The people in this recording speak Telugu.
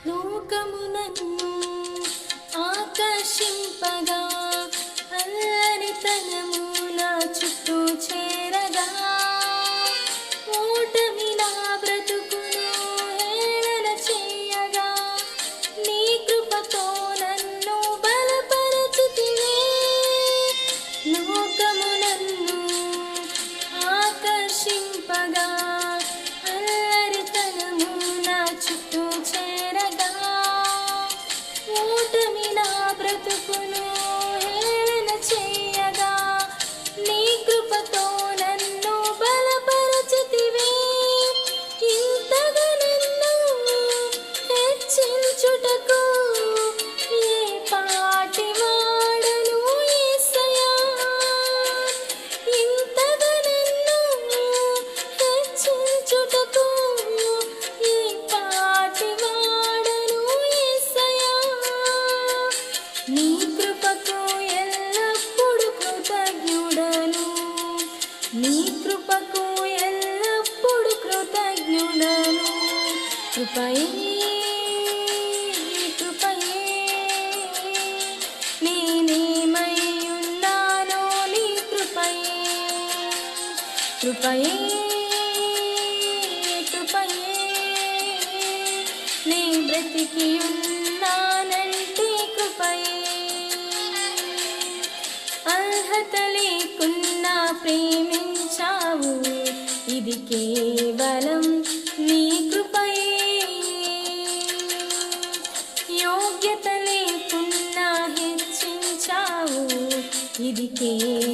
లోకము నన్ను ఆకర్షింపగా అల్లరితనము నా చుట్టూ చేరగా ఓటమి నా బ్రతుకును హేళన చేయగా నీ కృపతో నన్ను బలపరచితివే. లోకము నన్ను ఆకర్షింపగా అల్లరితనము నా చుట్టూ చేరగా ఓటమి నా బ్రతుకును హేళన చేయగా నీ కృపతో నన్ను బలపరచితివే. ఇంతగా నన్ను హెచ్చించుటకు ఏ పాటి వాడను యేసయ్యా. ఇంతగా నన్ను హెచ్చించుటకు ఏ పాటి వాడను యేసయ్యా. నీ కృపకు ఎల్లప్పుడు కృతజ్ఞుడను, నీ కృపకు ఎల్లప్పుడు కృతజ్ఞుడను. కృపయే కృపయే నేనేమై ఉన్నానో నీ కృపయే. కృపయే కృపయే నే బ్రతికి ఉన్నానంటే కృపయే. అర్హత లేకున్నా ప్రేమించావు, ఇది కేవలం నీ కృపయే. యోగ్యత లేకున్నా హెచ్చించావు, ఇది కేవలం